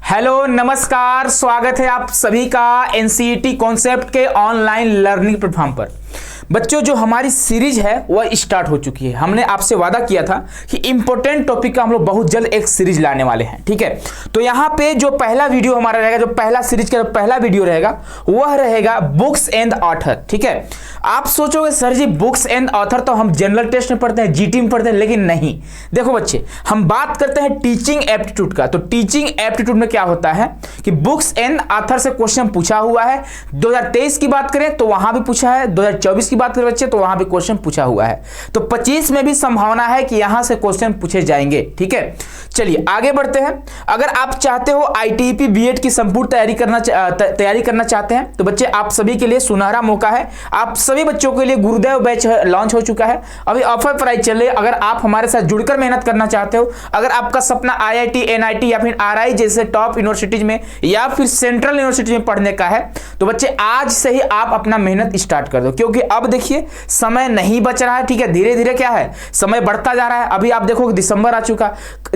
Hello नमस्कार, स्वागत है आप सभी का एनसीईटी कॉन्सेप्ट के ऑनलाइन लर्निंग प्लेटफॉर्म पर। बच्चों, जो हमारी सीरीज है वह स्टार्ट हो चुकी है। हमने आपसे वादा किया था कि इंपॉर्टेंट टॉपिक का हम लोग बहुत जल्द एक सीरीज लाने वाले हैं, ठीक है। तो यहाँ पे जो पहला वीडियो हमारा रहेगा, जो पहला सीरीज का पहला वीडियो रहेगा वह रहेगा बुक्स एंड ऑथर, ठीक है। आप सोचोगे sir ji books and author तो हम जनरल टेस्ट में पढ़ते हैं, जीटी में पढ़ते हैं, लेकिन नहीं। देखो बच्चे, हम बात करते हैं टीचिंग एप्टीट्यूड का। तो टीचिंग एप्टीट्यूड में क्या होता है कि बुक्स एंड ऑथर से क्वेश्चन पूछा हुआ है। 2023 की बात करें तो वहां भी पूछा है, 2024 की बात करें बच्चे तो वहां भी क्वेश्चन पूछा हुआ है। तो 25 में भी संभावना है कि यहां से क्वेश्चन पूछे जाएंगे, ठीक है। चलिए आगे बढ़ते हैं। अगर आप चाहते हो आईटीईपी बीएड की संपूर्ण तैयारी करना चाहते हैं तो बच्चे आप सभी के लिए सुनहरा मौका है। आप सभी बच्चों के लिए गुरुदेव बैच लॉन्च हो चुका है, अभी ऑफर प्राइस चल रही है। अगर आप हमारे साथ जुड़कर मेहनत करना चाहते हो, अगर आपका सपना आईआईटी, एनआईटी या फिर आरआई जैसे टॉप यूनिवर्सिटीज में या फिर सेंट्रल यूनिवर्सिटी में पढ़ने का है तो बच्चे आज से ही आप अपना मेहनत स्टार्ट कर दो, क्योंकि अब देखिए समय नहीं बच रहा है, ठीक है। धीरे धीरे क्या है, समय बढ़ता जा रहा है। अभी आप देखो दिसंबर आ चुका,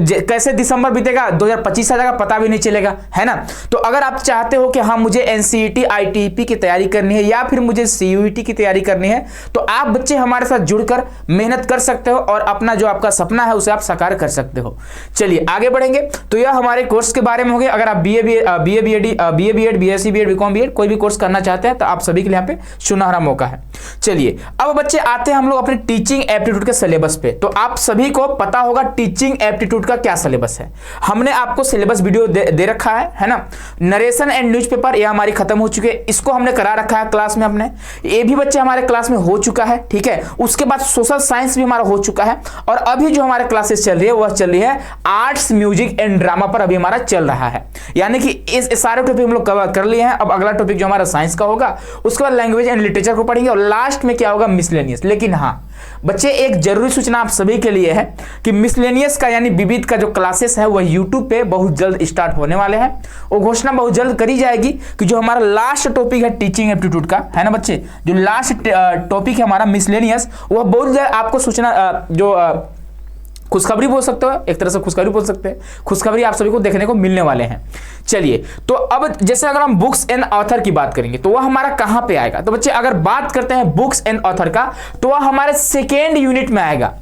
कैसे दिसंबर बीतेगा 2025 आ जाएगा पता भी नहीं चलेगा, है ना। तो अगर आप चाहते हो कि हाँ मुझे एनसीईटी आईटीईपी की तैयारी करनी है या फिर मुझे सीयूईटी की तैयारी करनी है तो आप बच्चे हमारे साथ जुड़कर मेहनत कर सकते हो और अपना जो आपका सपना है उसे आप साकार कर सकते हो। चलिए आगे बढ़ेंगे। तो यह हमारे कोर्स के बारे में हो गया। अगर आप BA BEd, BSc BEd, BCom BEd कोई भी कोर्स करना चाहते हैं तो आप सभी के लिए यहाँ पे सुनहरा मौका है। चलिए अब बच्चे आते हैं हम लोग अपने टीचिंग एप्टीट्यूड के सिलेबस पे। तो आप सभी को पता होगा टीचिंग एप्टीट्यूड का क्या सिलेबस है। हमने आपको सिलेबस वीडियो दे रखा है ना। नरेशन एंड न्यूज़पेपर ये हमारी खत्म हो चुकी है, इसको हमने करा रखा है क्लास में अपने, ये भी बच्चे हमारे क्लास में हो चुका है, ठीक है। उसके बाद सोशल साइंस भी हमारा हो चुका है और अभी जो हमारे क्लासेस चल रही है वह चल रही है आर्ट्स, म्यूजिक एंड ड्रामा पर अभी हमारा चल रहा है। यानी कि इस सारे टॉपिक हम लोग कवर कर लिए हैं। अब अगला टॉपिक जो हमारा साइंस का होगा, उसके बाद लैंग्वेज एंड लिटरेचर को पढ़ेंगे और लास्ट में क्या होगा, मिसलेनियस। लेकिन हाँ बच्चे, एक जरूरी सूचना आप सभी के लिए है कि मिसलेनियस का यानी विविध का जो क्लासेस है वह यूट्यूब पे बहुत जल्द स्टार्ट होने वाले हैं। वो घोषणा बहुत जल्द करी जाएगी कि जो हमारा लास्ट टॉपिक है टीचिंग एप्टीट्यूड का, है ना बच्चे, जो लास्ट टॉपिक है हमारा मिसलेनियस, वह बहुत जल्द आपको सूचना जो खुशखबरी बोल सकते हो, एक तरह से खुशखबरी बोल सकते हैं, खुशखबरी आप सभी को देखने को मिलने वाले हैं। चलिए तो अब जैसे अगर हम बुक्स एंड ऑथर की बात करेंगे तो वह हमारा कहां पे आएगा। तो बच्चे अगर बात करते हैं बुक्स एंड ऑथर का तो वह हमारे सेकेंड यूनिट में आएगा।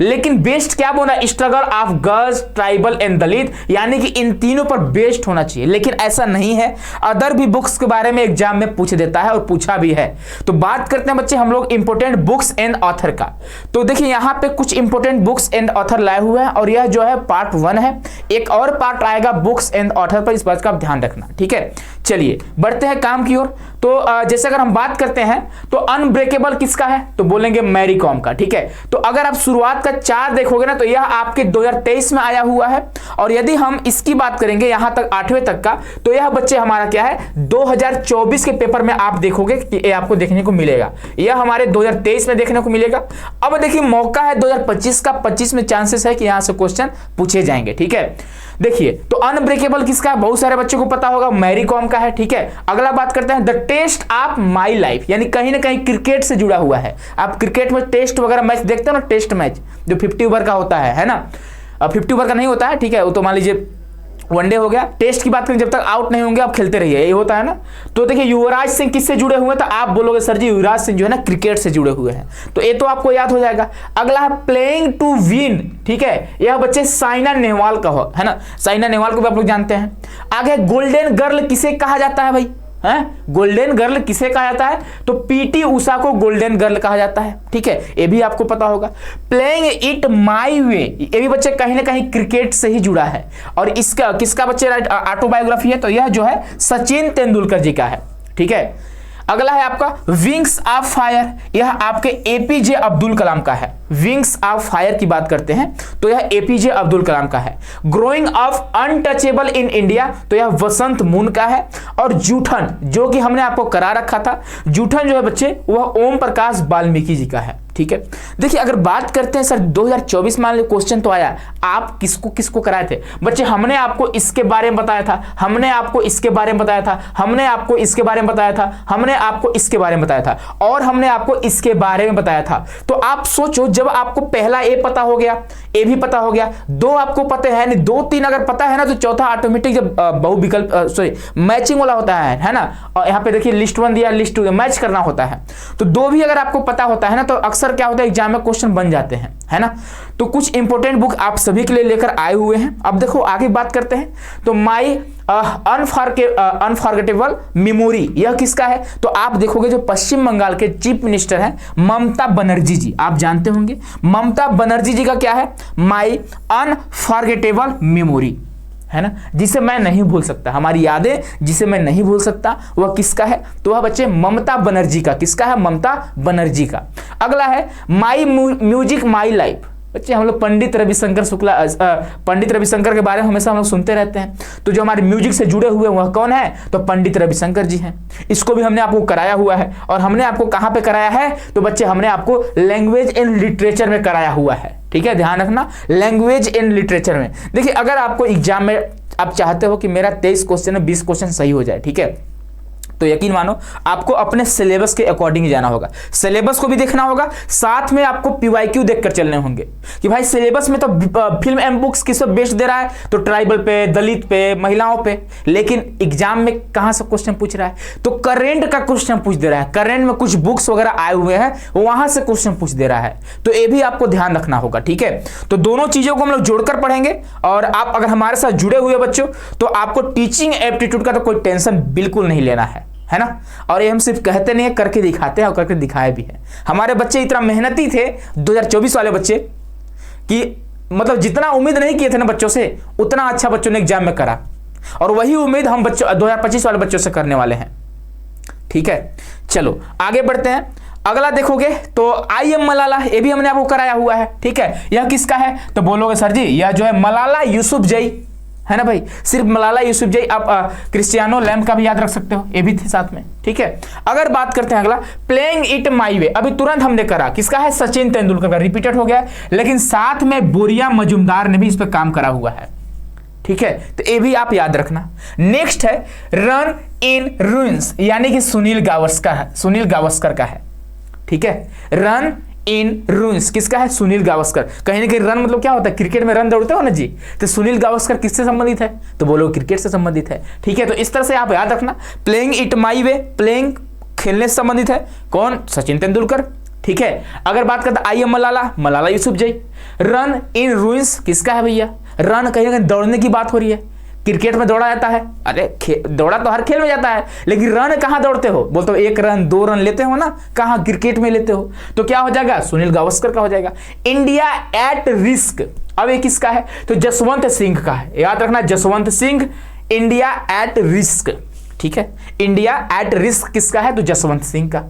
लेकिन बेस्ड क्या बोला, struggle of girls, tribal and Dalit, यानी कि इन तीनों पर बेस्ड होना चाहिए। लेकिन ऐसा नहीं है, अदर भी बुक्स के बारे में एग्जाम में पूछ देता है और पूछा भी है। तो बात करते हैं बच्चे हम लोग इंपोर्टेंट बुक्स एंड ऑथर का। तो देखिए यहाँ पे कुछ इंपोर्टेंट बुक्स एंड ऑथर लाए हुए हैं और यह जो है पार्ट 1 है। एक और पार्ट आएगा बुक्स एंड ऑथर पर, इस बात का ध्यान रखना, ठीक है। चलिए बढ़ते हैं काम की ओर। तो जैसे अगर हम बात करते हैं तो अनब्रेकेबल किसका है, तो बोलेंगे मैरी कॉम का, ठीक है। तो अगर आप शुरुआत का 4 देखोगे ना तो यह आपके 2023 में आया हुआ है और यदि हम इसकी बात करेंगे यहां तक 8वें तक का तो यह बच्चे हमारा क्या है 2024 के पेपर में आप देखोगे कि ये आपको देखने को मिलेगा। यह हमारे 2023 में देखने को मिलेगा। अब देखिए मौका है 2025 का, 25 में चांसेस है कि यहां से क्वेश्चन पूछे जाएंगे, ठीक है। देखिए तो अनब्रेकेबल किसका है, बहुत सारे बच्चों को पता होगा, मैरी कॉम का है, ठीक है। अगला बात करते हैं the test of my life, यानी कहीं ना कहीं क्रिकेट से जुड़ा हुआ है। आप क्रिकेट में टेस्ट वगैरह मैच देखते हो ना, टेस्ट मैच जो 50 ओवर का होता है ना। 50 ओवर का नहीं होता है, ठीक है, वो तो मान लीजिए वनडे हो गया। टेस्ट की बात करें, जब तक आउट नहीं होंगे आप खेलते रहिए, यही होता है ना। तो देखिए युवराज सिंह किससे जुड़े हुए हैं, तो आप बोलोगे सर जी युवराज सिंह जो है ना क्रिकेट से जुड़े हुए हैं, तो ये तो आपको याद हो जाएगा। अगला है प्लेइंग टू विन, ठीक है, यह बच्चे साइना नेहवाल का हो, है ना। साइना नेहवाल को भी आप लोग जानते हैं। आगे गोल्डन गर्ल किसे कहा जाता है भाई, गोल्डन गर्ल किसे कहा जाता है, तो पीटी उषा को गोल्डन गर्ल कहा जाता है, ठीक है, ये भी आपको पता होगा। प्लेइंग इट माई वे, ये भी बच्चे कहीं ना कहीं क्रिकेट से ही जुड़ा है और इसका किसका बच्चे ऑटोबायोग्राफी है, तो यह जो है सचिन तेंदुलकर जी का है, ठीक है। अगला है आपका विंग्स ऑफ फायर, यह आपके एपीजे अब्दुल कलाम का है। विंग्स ऑफ फायर की बात करते हैं तो यह एपीजे अब्दुल कलाम का है। Growing of untouchable in India, तो यह वसंत मून का है। और जूठन जो कि हमने आपको करा रखा था, जूठन जो है बच्चे वह ओम प्रकाश वाल्मीकि जी का है, ठीक है। देखिए अगर बात करते हैं सर 2024 मान लो क्वेश्चन तो आया, आप किसको किसको कराए थे बच्चे? हमने आपको इसके बारे में बताया था, हमने आपको इसके बारे में बताया था, हमने आपको इसके बारे में बताया था, हमने आपको इसके बारे में बताया था, और हमने आपको इसके बारे में बताया था। तो आप सोचो, जब आपको पहला ए पता हो गया, ए भी पता हो गया, दो आपको पता है नहीं, दो तीन अगर पता है ना, तो चौथा ऑटोमेटिक जब बहु विकल्प सॉरी मैचिंग वाला होता है ना। और यहाँ पे देखिए लिस्ट 1 दिया, लिस्ट 2 मैच करना होता है। तो दो भी अगर आपको पता होता है ना, तो अक्सर क्या होता है एग्जाम में क्वेश्चन बन जाते हैं, है ना। तो कुछ इंपॉर्टेंट बुक आप सभी के लिए लेकर आए हुए हैं। अब देखो आगे बात करते हैं। तो माई अनफॉरगेटेबल मेमोरी, यह किसका है? तो आप देखोगे जो पश्चिम बंगाल के चीफ मिनिस्टर हैं ममता बनर्जी जी, आप जानते होंगे ममता बनर्जी जी का क्या है? माई अनफॉरगेटेबल मेमोरी, है ना, जिसे मैं नहीं भूल सकता, हमारी यादें जिसे मैं नहीं भूल सकता, वह किसका है? तो वह बच्चे ममता बनर्जी का। किसका है? ममता बनर्जी का। अगला है माई म्यूजिक माई लाइफ। बच्चे हम लोग पंडित रविशंकर के बारे में हमेशा हम लोग सुनते रहते हैं। तो जो हमारे म्यूजिक से जुड़े हुए वह कौन है? तो पंडित रविशंकर जी हैं। इसको भी हमने आपको कराया हुआ है। और हमने आपको कहां पे कराया है? तो बच्चे हमने आपको लैंग्वेज इन लिटरेचर में कराया हुआ है। ठीक है, ध्यान रखना, लैंग्वेज इन लिटरेचर में। देखिए अगर आपको एग्जाम में आप चाहते हो कि मेरा 23 क्वेश्चन में 20 क्वेश्चन सही हो जाए, ठीक है, तो यकीन मानो आपको अपने सिलेबस के अकॉर्डिंग जाना होगा। सिलेबस को भी देखना होगा, साथ में आपको पीवाईक्यू देखकर चलने होंगे कि भाई सिलेबस में तो फिल्म एंड बुक्स किस पे बेस्ड दे रहा है, तो ट्राइबल पे, दलित पे, महिलाओं पे, लेकिन एग्जाम में कहां से क्वेश्चन पूछ रहा है? तो करेंट का क्वेश्चन पूछ दे रहा है। करेंट में कुछ बुक्स वगैरह आए हुए हैं, वहां से क्वेश्चन पूछ दे रहा है। तो ये भी आपको ध्यान रखना होगा, ठीक है। तो दोनों चीजों को हम लोग जोड़कर पढ़ेंगे। और आप अगर हमारे साथ जुड़े हुए बच्चों, तो आपको टीचिंग एप्टीट्यूड का तो कोई टेंशन बिल्कुल नहीं लेना है ना। और ये हम सिर्फ कहते नहीं है, करके दिखाते हैं, और करके दिखाए भी हैं। हमारे बच्चे इतना मेहनती थे 2024 वाले बच्चे कि मतलब जितना उम्मीद नहीं किए थे ना बच्चों से, उतना अच्छा बच्चों ने एग्जाम में करा। और वही उम्मीद हम बच्चों 2025 वाले बच्चों से करने वाले हैं, ठीक है। चलो आगे बढ़ते हैं। अगला देखोगे तो आई एम मलाला, ये भी हमने आपको कराया हुआ है, ठीक है। यह किसका है? तो बोलोगे सर जी यह जो है मलाला यूसुफजई, है ना भाई। सिर्फ मलाला यूसुफजई, आप क्रिस्टियानो लैम्ब का भी याद रख सकते हो, ये भी थे साथ में, ठीक है। अगर बात करते हैं अगला प्लेइंग इट माई वे, अभी तुरंत हमने करा, किसका है? सचिन तेंदुलकर का, रिपीटेड हो गया, लेकिन साथ में बोरिया मजुमदार ने भी इस पर काम करा हुआ है, ठीक है। तो ये भी आप याद रखना। नेक्स्ट है रन इन रूइंस, यानी कि सुनील गावस्कर का है, ठीक है। रन इन रूइंस किसका है? सुनील गावस्कर। कहीं ना कहीं रन मतलब क्या होता है? क्रिकेट में रन दौड़ते हो ना जी, तो सुनील गावस्कर किससे संबंधित है? तो बोलो क्रिकेट से संबंधित है, ठीक है। तो इस तरह से आप याद रखना। Playing it my way, playing खेलने से संबंधित है कौन? सचिन तेंदुलकर, ठीक है। अगर बात करते हैं I am Malala Yousafzai. Run in ruins किसका है भैया? रन कहीं ना कहीं दौड़ने की बात हो रही है। क्रिकेट में दौड़ा जाता है, अरे दौड़ा तो हर खेल में जाता है, लेकिन रन कहां दौड़ते हो? बोलते हो 1 रन 2 रन लेते हो ना, कहां? क्रिकेट में लेते हो। तो क्या हो जाएगा? सुनील गावस्कर का हो जाएगा। इंडिया एट रिस्क, अब ये किसका है? तो जसवंत सिंह का है, याद रखना, Jaswant Singh, India at risk, ठीक है। इंडिया एट रिस्क किसका है? तो जसवंत सिंह का।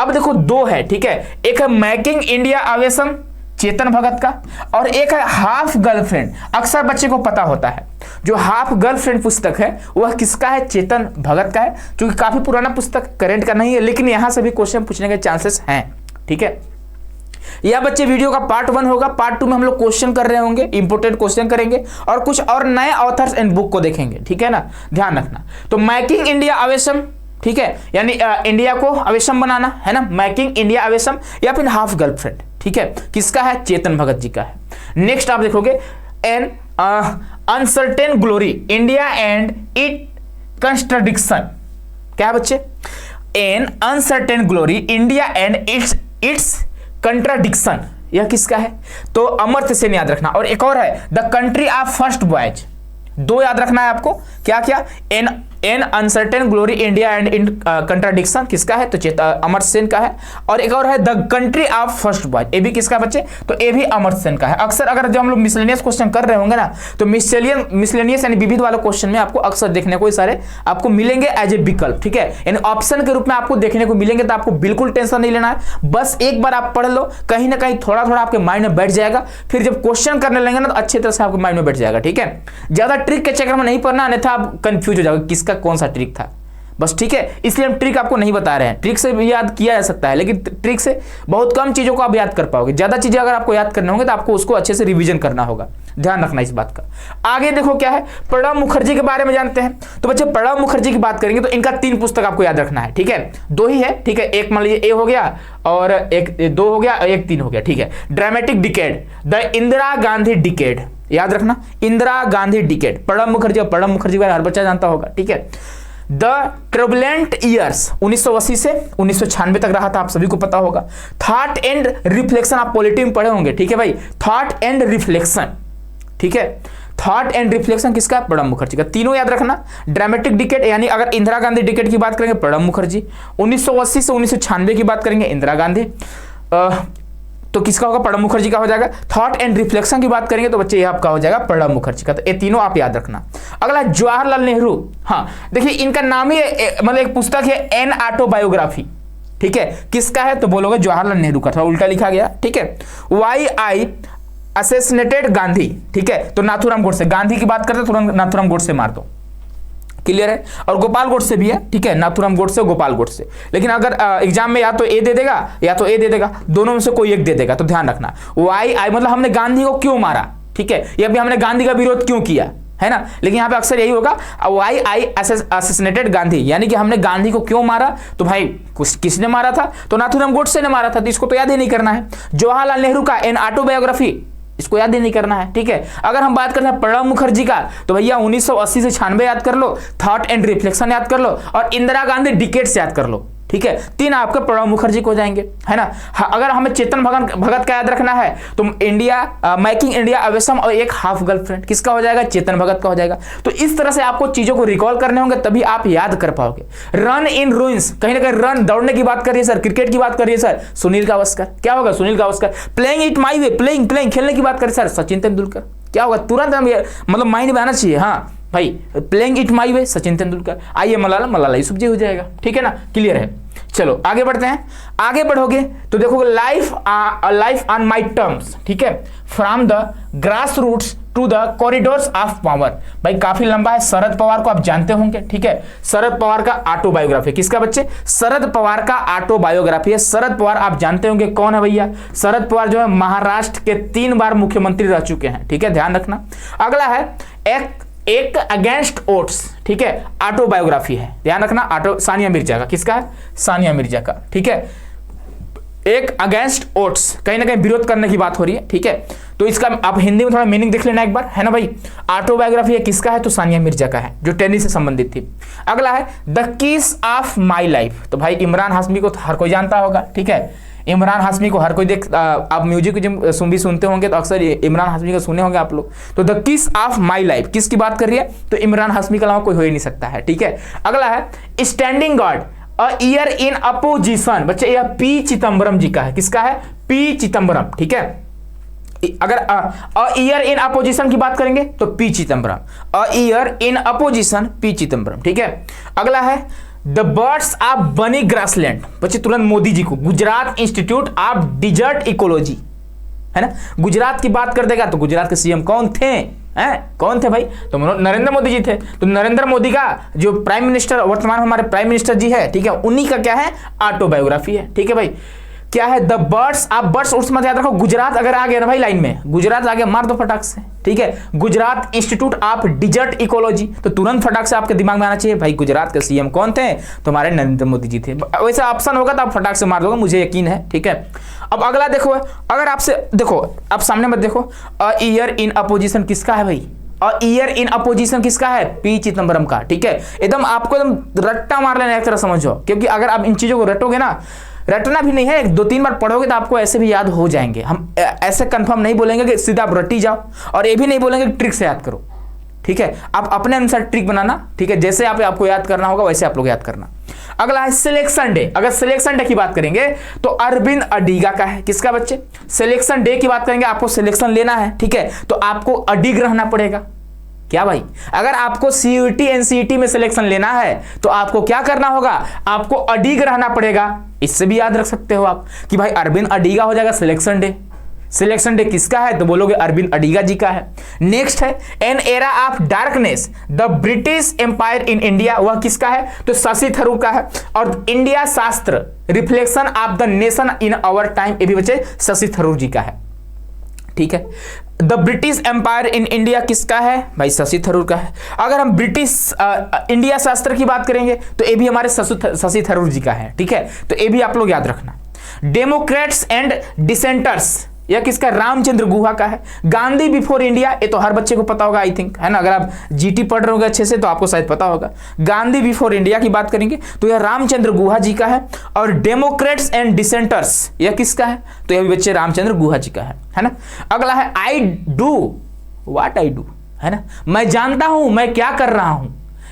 अब देखो दो है, ठीक है। एक है मेकिंग इंडिया आवेशम, चेतन भगत का, और एक है हाफ गर्लफ्रेंड। अक्सर बच्चे को पता होता है जो हाफ गर्लफ्रेंड पुस्तक है वह किसका है? चेतन भगत का है, क्योंकि काफी पुराना पुस्तक, करंट का नहीं है, लेकिन यहां से भी क्वेश्चन पूछने के चांसेस हैं, ठीक है। यह बच्चे वीडियो का पार्ट 1 होगा। पार्ट 2 में हम लोग क्वेश्चन कर रहे होंगे, इंपोर्टेंट क्वेश्चन करेंगे, और कुछ और नए ऑथर्स एंड बुक को देखेंगे, ठीक है ना, ध्यान रखना। तो मेकिंग इंडिया आवेशम, ठीक है, यानी इंडिया को आवेशम बनाना, है ना, मेकिंग इंडिया आवेशम, या फिर हाफ गर्लफ्रेंड, ठीक है, किसका है? चेतन भगत जी का है। नेक्स्ट आप देखोगे N uncertain glory, India and it contradiction, क्या है बच्चे? N uncertain glory, India and it's contradiction, यह किसका है? तो अमर्त्य सेन याद रखना। और एक और है the country of first boys, दो याद रखना है आपको। क्या क्या? N uncertain glory, India and in contradiction किसका है? तो अमर्त्य सेन का है। और एक और है the country of first boy, ये भी किसका बच्चे? तो ये भी अमर्त्य सेन का है। अक्सर अगर जो हम लोग मिसलेनियस क्वेश्चन कर रहे होंगे ना, तो मिसलेनियस यानी विविध वाले क्वेश्चन में आपको अक्सर देखने को सारे आपको मिलेंगे एज ए विकल्प, ठीक है, यानी ऑप्शन के रूप में आपको देखने को मिलेंगे। तो आपको बिल्कुल टेंशन नहीं लेना है, बस एक बार आप पढ़ लो, कहीं ना कहीं थोड़ा थोड़ा आपके माइंड में बैठ जाएगा। फिर जब क्वेश्चन करने लगेंगे ना, तो अच्छी तरह से आपके माइंड में बैठ जाएगा, ठीक है। ज्यादा ट्रिक के चक्कर में नहीं पढ़ना, अन्यथा आप कंफ्यूज हो जाओगे किसका कौन सा ट्रिक था। बस, ठीक है। इसलिए हम ट्रिक आपको नहीं बता रहे हैं, ट्रिक से भी याद किया जा सकता है, लेकिन ट्रिक से बहुत कम चीजों को आप याद कर पाओगे। ज्यादा चीजें अगर आपको याद करने होंगे तो आपको उसको अच्छे से रिवीजन करना होगा, ध्यान रखना इस बात का। आगे देखो क्या है, प्रणब मुखर्जी के बारे में जानते हैं। तो बच्चे प्रणब मुखर्जी की बात करेंगे तो इनका 3 पुस्तक आपको याद रखना है, ठीक है। 2 ही है, ठीक है। एक मान लीजिए ए हो गया और एक 2 हो गया, एक 3 हो गया, ठीक है। Dramatic decade, the Indira Gandhi decade, याद रखना, इंदिरा गांधी डिकेड। प्रणब मुखर्जी, प्रणब मुखर्जी का हर बच्चा जानता होगा, ठीक है। द ट्रबुलेंट ईयर्स 1980 से 1996 तक रहा था, आप सभी को पता होगा। थॉट एंड रिफ्लेक्शन, आप पॉलिटी में पढ़े होंगे, ठीक है भाई। थॉट एंड रिफ्लेक्शन, ठीक है। थॉट एंड रिफ्लेक्शन किसका? प्रणब मुखर्जी का। तीनों याद रखना। ड्रामेटिक डिकेड यानी अगर इंदिरा गांधी डिकेड की बात करेंगे प्रणब मुखर्जी, 1980 से 1996 की बात करेंगे इंदिरा गांधी, तो किसका होगा? प्रणब मुखर्जी का हो जाएगा। थॉट एंड रिफ्लेक्शन की बात करेंगे तो बच्चे ये आपका हो जाएगा प्रणब मुखर्जी का। तो ये तीनों आप याद रखना। अगला जवाहरलाल नेहरू, हाँ देखिए इनका नाम ही मतलब एक पुस्तक है एन ऑटोबायोग्राफी, ठीक है। किसका है? तो बोलोगे जवाहरलाल नेहरू का, थोड़ा उल्टा लिखा गया, ठीक है। वाई आई असैसिनेटेड गांधी, ठीक है। तो नाथूराम गोडसे, गांधी की बात करते तुरंत नाथूराम गोडसे मार दो, क्लियर है। और गोपाल गोडसे भी है, ठीक है। नाथूराम गोडसे, गोपाल गोडसे। लेकिन अगर एग्जाम में या तो ए दे देगा या तो ए दे देगा, दोनों में से कोई एक दे देगा, तो ध्यान रखना। वाई आई मतलब हमने गांधी को क्यों मारा, ठीक है, या भी हमने गांधी का विरोध क्यों किया, है ना। लेकिन यहाँ पे अक्सर यही होगा, वाई आई असैसिनेटेड गांधी, यानी कि हमने गांधी को क्यों मारा, तो भाई किसने मारा था? तो नाथूराम गोडसे ने मारा था, तो इसको तो याद ही नहीं करना है। जवाहरलाल नेहरू का एन ऑटोबायोग्राफी, इसको याद ही नहीं करना है, ठीक है। अगर हम बात करते हैं प्रणब मुखर्जी का, तो भैया 1980 से 96 याद कर लो, थॉट एंड रिफ्लेक्शन याद कर लो, और इंदिरा गांधी डिकेड्स याद कर लो, ठीक है। 3 आपके प्रणब मुखर्जी को हो जाएंगे, है ना। अगर हमें चेतन भगत का याद रखना है तो इंडिया मेकिंग इंडिया अवेसम और एक हाफ गर्लफ्रेंड, किसका हो जाएगा? चेतन भगत का हो जाएगा। तो इस तरह से आपको चीजों को रिकॉल करने होंगे, तभी आप याद कर पाओगे। रन इन रूइंस, कहीं ना कहीं रन दौड़ने की बात करिए सर, क्रिकेट की बात करिए सर, सुनील गावस्कर, क्या होगा? Sunil Gavaskar. Playing it my way, playing खेलने की बात करिए सर, सचिन तेंदुलकर, क्या होगा? तुरंत हम मतलब माइंड में आना चाहिए, हाँ भाई प्लेइंग इट माई वे सचिन तेंदुलकर। आइए मलाला यूसुफजई हो जाएगा, ठीक है ना, क्लियर है। चलो आगे बढ़ते हैं। आगे बढ़ोगे तो देखोगे लाइफ ऑन माई टर्म्स, ठीक है, from the grass roots to the corridors of power. भाई काफी लंबा है। शरद पवार को आप जानते होंगे, ठीक है। शरद पवार का ऑटोबायोग्राफी, किसका बच्चे? शरद पवार का ऑटोबायोग्राफी है। शरद पवार आप जानते होंगे कौन है भैया? शरद पवार जो है महाराष्ट्र के 3 बार मुख्यमंत्री रह चुके हैं, ठीक है, ध्यान रखना। अगला है एक अगेंस्ट ओट्स, ठीक है, ऑटोबायोग्राफी है, ध्यान रखना। सानिया मिर्जा का, किसका है? सानिया मिर्जा का, ठीक है। एक अगेंस्ट ओट्स, कहीं ना कहीं विरोध करने की बात हो रही है, ठीक है। तो इसका आप हिंदी में थोड़ा मीनिंग देख लेना एक बार, है ना भाई। ऑटोबायोग्राफी है, किसका है? तो सानिया मिर्जा का है, जो टेनिस से संबंधित थी। अगला है द किस ऑफ माई लाइफ, तो भाई इमरान हाशमी को हर कोई जानता होगा, ठीक है। इमरान हाशमी को हर कोई आप म्यूजिक भी सुनते होंगे तो अक्सर इमरान हाशमी का सुने होंगे आप लोग। तो द किस ऑफ माई लाइफ किसकी बात कर रही है? तो इमरान हाशमी के अलावा कोई हो ही नहीं सकता है, ठीक है। अगला है standing guard a year in opposition, बच्चे यह पी चिदम्बरम जी का है, किसका है? पी चिदम्बरम, ठीक है। अगर अ ईयर इन अपोजिशन की बात करेंगे तो P Chidambaram, a year in opposition P Chidambaram, ठीक है। अगला है द बर्ड्स ऑफ बनी ग्रासलैंड, बच्चे तुरंत मोदी जी को, Gujarat institute of dessert ecology, है ना। गुजरात की बात कर देगा तो गुजरात के सीएम कौन थे? कौन थे भाई? तो नरेंद्र मोदी जी थे। तो नरेंद्र मोदी का जो प्राइम मिनिस्टर वर्तमान हमारे प्राइम मिनिस्टर जी है, ठीक है, उन्हीं का क्या है? ऑटोबायोग्राफी है, ठीक है भाई। क्या है? द बर्ड्स, आप बर्ड्स उर्स मत याद रखो, गुजरात अगर आ गया ना भाई लाइन में, गुजरात आ गया मार दो फटाक से, ठीक है। Gujarat institute of dessert ecology, तो तुरंत फटाक से आपके दिमाग में आना चाहिए भाई गुजरात के सीएम कौन थे? तो हमारे नरेंद्र मोदी जी थे। वैसा ऑप्शन होगा तो आप फटाक से मार दोगे, मुझे यकीन है, ठीक है। अब अगला देखो, अगर आपसे देखो, आप सामने मत देखो, अ ईयर इन अपोजिशन किसका है भाई? अ ईयर इन अपोजिशन किसका है? पी चिदम्बरम का, ठीक है। एकदम आपको एकदम रट्टा मार लेना एक तरह समझो, क्योंकि अगर आप इन चीजों को रटोगे ना, रटना भी नहीं है, 2-3 बार पढ़ोगे तो आपको ऐसे भी याद हो जाएंगे। हम ऐसे कंफर्म नहीं बोलेंगे कि सीधा आप रटी जाओ, और ये भी नहीं बोलेंगे कि ट्रिक से याद करो, ठीक है। आप अपने अनुसार ट्रिक बनाना, ठीक है, जैसे आपको याद करना होगा वैसे आप लोग याद करना। अगला है सिलेक्शन डे। अगर सिलेक्शन डे की बात करेंगे तो अरविंद अडिगा का है, किसका बच्चे? सिलेक्शन डे की बात करेंगे, आपको सिलेक्शन लेना है, ठीक है, तो आपको अडिग रहना पड़ेगा। क्या भाई? अगर आपको सीयूटी एनसीईटी में सिलेक्शन लेना है तो आपको क्या करना होगा? आपको अडिग रहना पड़ेगा। इससे भी याद रख सकते हो आप कि भाई अरविंद अडिगा हो जाएगा सिलेक्शन डे, सिलेक्शन डे किसका है? तो बोलोगे अरविंद अडिगा जी का है। नेक्स्ट है an era of darkness the British empire in India, वह किसका है? तो शशि थरूर का है। और India Shastra reflection of the nation in our time, ये भी बच्चे शशि थरूर जी का है। ठीक है, the British empire in India किसका है? भाई शशि थरूर का है। अगर हम ब्रिटिश इंडिया शास्त्र की बात करेंगे तो ये भी हमारे शशि थरूर जी का है। ठीक है, तो ये भी आप लोग याद रखना। डेमोक्रेट्स एंड डिसेंटर्स, यह किसका? रामचंद्र गुहा का है। गांधी बिफोर इंडिया, ये तो हर बच्चे को पता होगा आई थिंक, है ना? अगर आप जीटी पढ़ रहे होगे अच्छे से तो आपको शायद पता होगा। गांधी बिफोर इंडिया की बात करेंगे तो यह रामचंद्र गुहा जी का है। और डेमोक्रेट्स एंड डिसेंटर्स, यह किसका है? तो यह भी बच्चे रामचंद्र गुहा जी का है ना? अगला है I do what I do, है ना? मैं जानता हूं मैं क्या कर रहा हूं,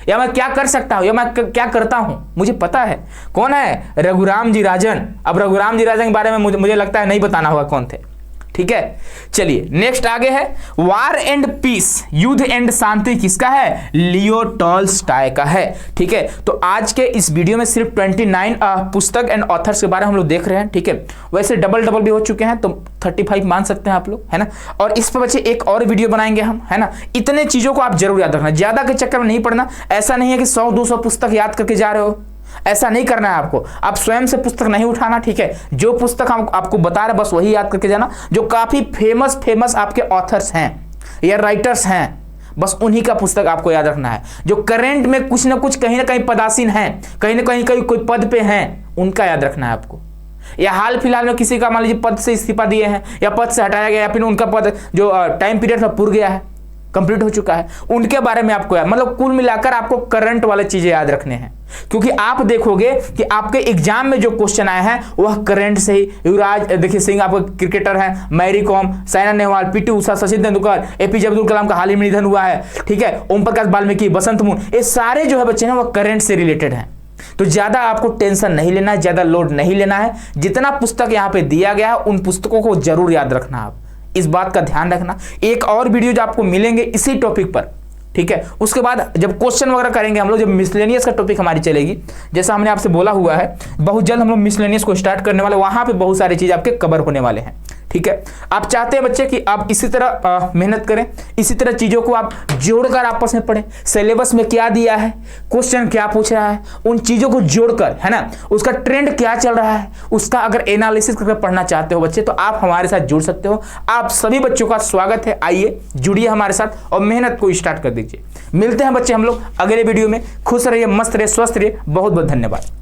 या मैं क्या कर सकता हूं, या मैं क्या करता हूं, मुझे पता है। कौन है? रघुराम जी राजन। अब रघुराम जी राजन के बारे में मुझे लगता है नहीं बताना होगा कौन थे। ठीक है, चलिए नेक्स्ट आगे है वार एंड पीस, युद्ध एंड शांति किसका है? लियो टॉल्स्टॉय का है। ठीक है, तो आज के इस वीडियो में सिर्फ 29 पुस्तक एंड ऑथर्स के बारे में हम लोग देख रहे हैं। ठीक है, वैसे डबल भी हो चुके हैं तो 35 मान सकते हैं आप लोग, है ना? और इस पर बच्चे एक और वीडियो बनाएंगे हम, है ना? इतने चीजों को आप जरूर याद रखना, ज्यादा के चक्कर में नहीं पढ़ना। ऐसा नहीं है कि 100-200 पुस्तक याद करके जा रहे हो, ऐसा नहीं करना है आपको। आप स्वयं से पुस्तक नहीं उठाना। ठीक है, जो पुस्तक हम आपको बता रहे बस वही याद करके जाना, जो काफी फेमस आपके ऑथर्स हैं या राइटर्स हैं, बस उन्हीं का पुस्तक आपको याद रखना है। जो करंट में कुछ ना कुछ कहीं ना कहीं पदासीन हैं, कहीं ना कहीं कोई पद पे हैं, उनका याद रखना है आपको। या हाल फिलहाल में किसी का मान लीजिए पद से इस्तीफा दिए हैं या पद से हटाया गया या फिर उनका पद जो टाइम पीरियड था पूरा गया है, कंप्लीट हो चुका है, उनके बारे में आपको मतलब कुल मिलाकर आपको करंट वाले चीजें याद रखने हैं। क्योंकि आप देखोगे कि आपके एग्जाम में जो क्वेश्चन आए हैं वह करंट से ही। युवराज देखिए सिंह आपका क्रिकेटर है, मैरी कॉम, साइना नेहवाल, पीटी उषा, सचिन तेंदुलकर, एपीजे अब्दुल कलाम का हाल ही में निधन हुआ है। ठीक है, ओम प्रकाश वाल्मीकि, बसंत मून, ये सारे जो है बच्चे हैं वह करंट से रिलेटेड हैं। तो ज्यादा आपको टेंशन नहीं लेना है, ज्यादा लोड नहीं लेना है। जितना पुस्तक यहाँ पे दिया गया है उन पुस्तकों को जरूर याद रखना, आप इस बात का ध्यान रखना। एक और वीडियो जो आपको मिलेंगे इसी टॉपिक पर, ठीक है, उसके बाद जब क्वेश्चन वगैरह करेंगे हम लोग, जब मिसलेनियस का टॉपिक हमारी चलेगी, जैसा हमने आपसे बोला हुआ है बहुत जल्द हम लोग मिसलेनियस को स्टार्ट करने वाले, वहां पे बहुत सारी चीज आपके कवर होने वाले हैं। ठीक है, आप चाहते हैं बच्चे कि आप इसी तरह मेहनत करें, इसी तरह चीजों को आप जोड़कर आपस में पढ़ें। सिलेबस में क्या दिया है, क्वेश्चन क्या पूछ रहा है, उन चीजों को जोड़कर, है ना, उसका ट्रेंड क्या चल रहा है, उसका अगर एनालिसिस करके पढ़ना चाहते हो बच्चे तो आप हमारे साथ जुड़ सकते हो। आप सभी बच्चों का स्वागत है, आइए जुड़िए हमारे साथ और मेहनत को स्टार्ट कर दीजिए। मिलते हैं बच्चे हम लोग अगले वीडियो में। खुश रहिए, मस्त रहिए, स्वस्थ रहिए। बहुत बहुत धन्यवाद।